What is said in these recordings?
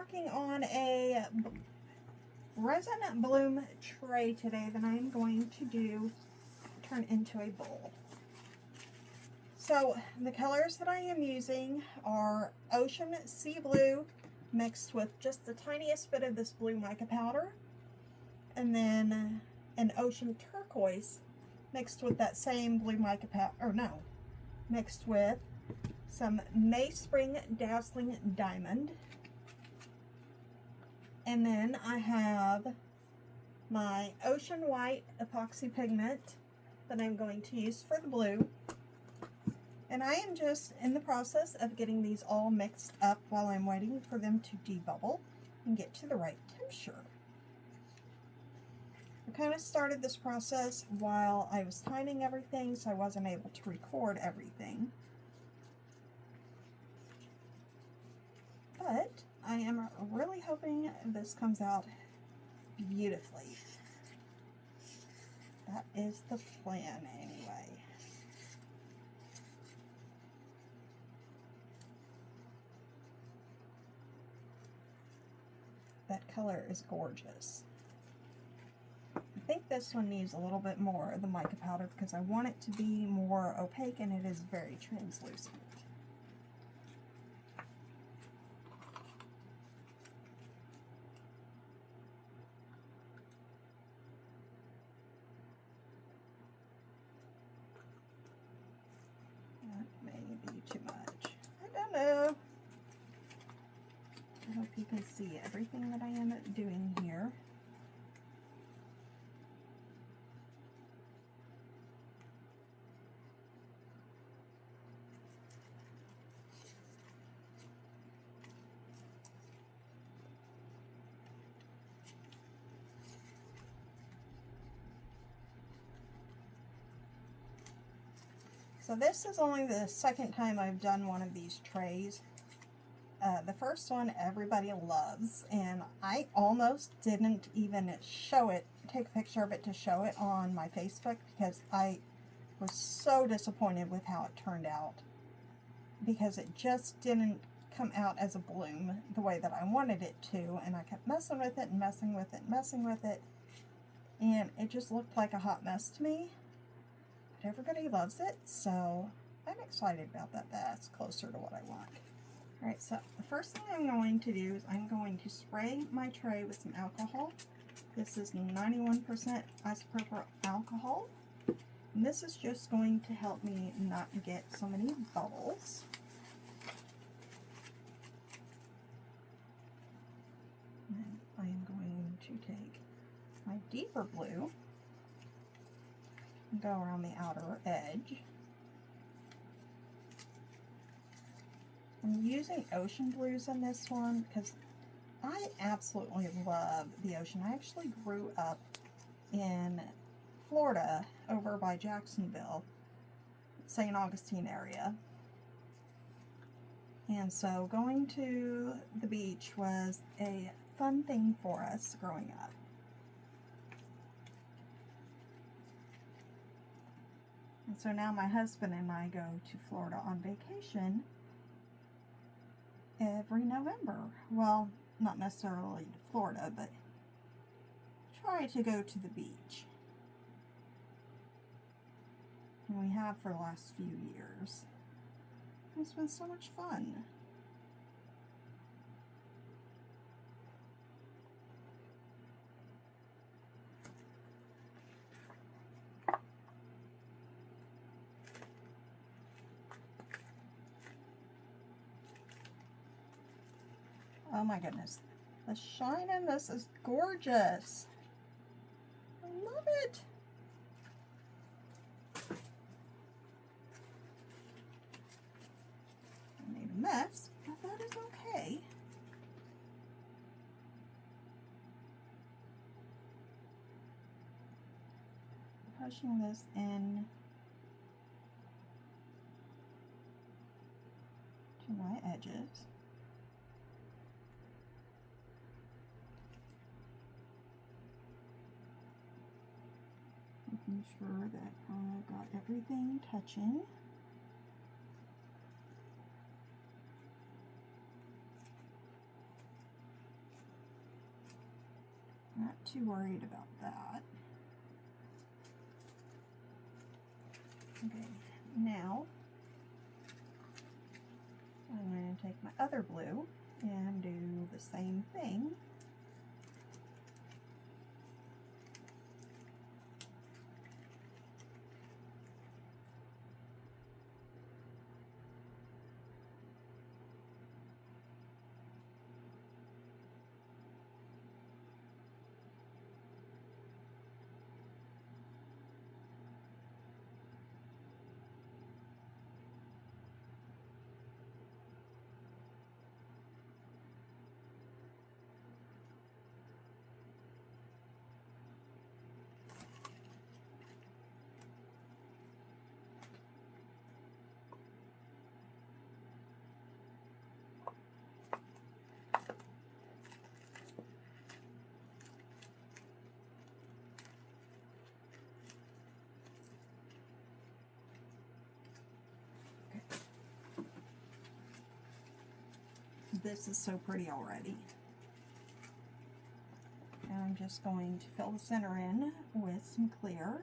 working on a resin bloom tray today that I'm going to turn into a bowl. So the colors that I am using are ocean sea blue mixed with just the tiniest bit of this blue mica powder, and then an ocean turquoise mixed with that same blue mica powder, or no, mixed with some May Spring Dazzling Diamond. And then I have my ocean white epoxy pigment that I'm going to use for the blue. And I am just in the process of getting these all mixed up while I'm waiting for them to debubble and get to the right temperature. I kind of started this process while I was timing everything, so I wasn't able to record everything. But I am really hoping this comes out beautifully. That is the plan anyway. That color is gorgeous. I think this one needs a little bit more of the mica powder because I want it to be more opaque, and it is very translucent. That may be too much. I don't know. I hope you can see everything that I am doing here. So this is only the second time I've done one of these trays. The first one everybody loves, and I almost didn't even show it, take a picture of it to show it on my Facebook, because I was so disappointed with how it turned out, because it just didn't come out as a bloom the way that I wanted it to, and I kept messing with it and messing with it and messing with it, and it just looked like a hot mess to me. But everybody loves it, so I'm excited about that. That's closer to what I want. Alright, so the first thing I'm going to do is I'm going to spray my tray with some alcohol. This is 91% isopropyl alcohol. And this is just going to help me not get so many bubbles. And I am going to take my deeper blue and go around the outer edge. I'm using ocean blues in this one because I absolutely love the ocean. I actually grew up in Florida over by Jacksonville, St. Augustine area. And so going to the beach was a fun thing for us growing up. And so now my husband and I go to Florida on vacation every November. Well, not necessarily to Florida, but try to go to the beach. And we have for the last few years. It's been so much fun. Oh my goodness. The shine in this is gorgeous. I love it. I made a mess, but that is okay. Pushing this in to my edges. Making sure that I've got everything touching. Not too worried about that. Okay, now I'm going to take my other blue and do the same thing. This is so pretty already. And I'm just going to fill the center in with some clear.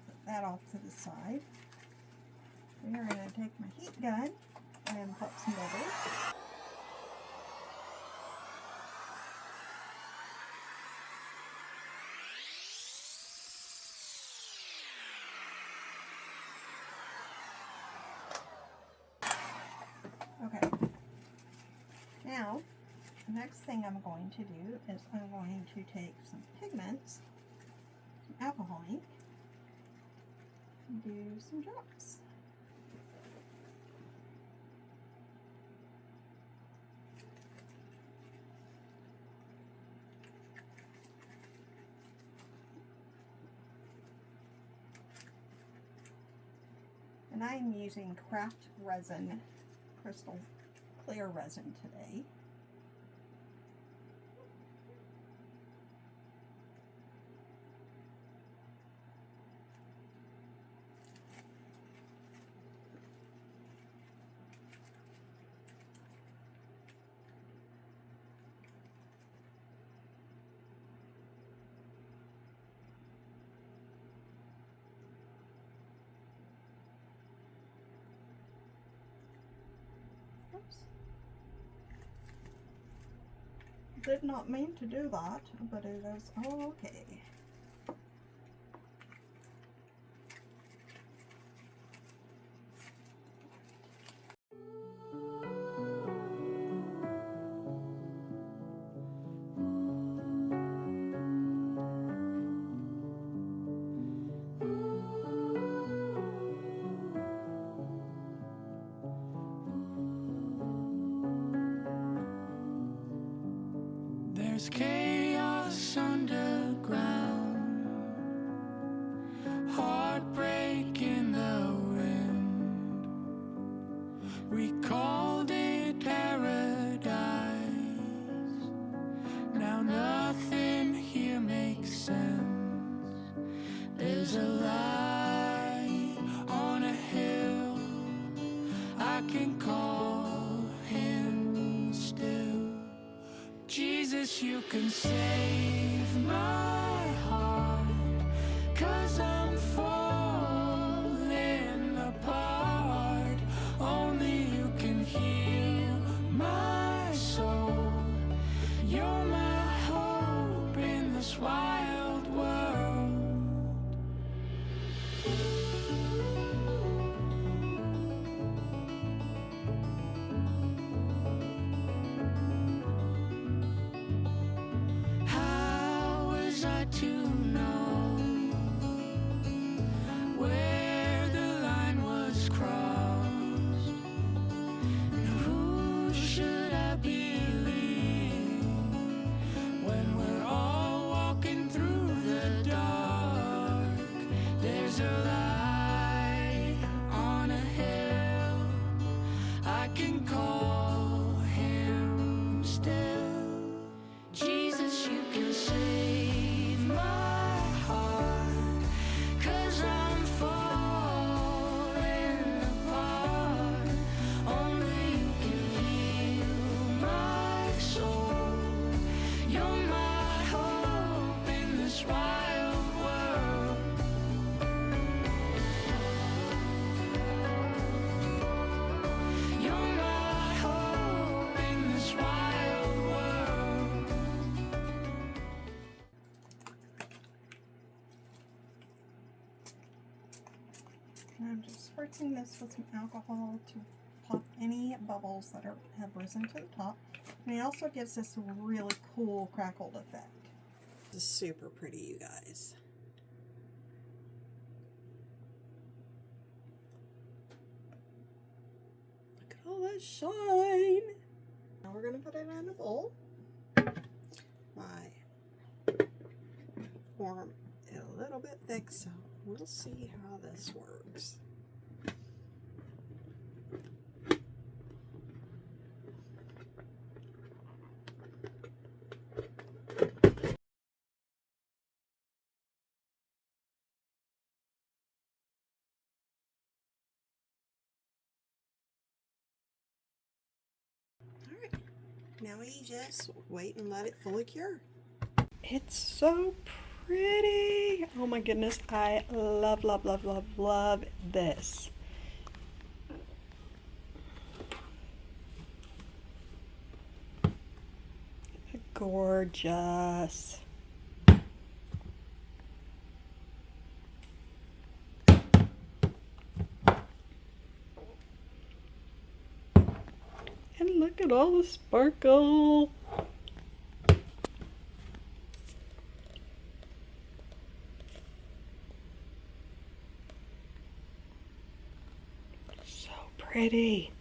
Put that off to the side. We are going to take my heat gun and put some bubbles. Okay. Now, the next thing I'm going to do is I'm going to take some pigments, some alcohol ink, and do some drops. And I'm using craft resin, crystal clear resin today. Oops. Did not mean to do that, but it is all okay. There's chaos underground, heartbreak in the wind. We called it paradise. Now nothing here makes sense. There's a light on a hill. I can call him still. Jesus, you can save my heart. 'cause I'm falling apart. Only you can heal my soul. You're my hope in this wild world. How was I to know where the line was crossed? And who should I believe when we're all walking through the dark? There's a light on a hill, I can call him still. Jesus, you can save my heart, 'cause I'm falling apart. Only you can heal my soul. You're my hope in this wild world. You're my hope in this wild world. And I'm just spritzing this with some alcohol to pop any bubbles that have risen to the top. And it also gives this a really cool crackled effect. This is super pretty, you guys. Look at all that shine. Now we're going to put it in a bowl. My form is a little bit thick, so we'll see how this works. Alright, now we just wait and let it fully cure. It's so pretty. Oh my goodness, I love, love, love, love, love this. Gorgeous. And look at all the sparkle. So pretty.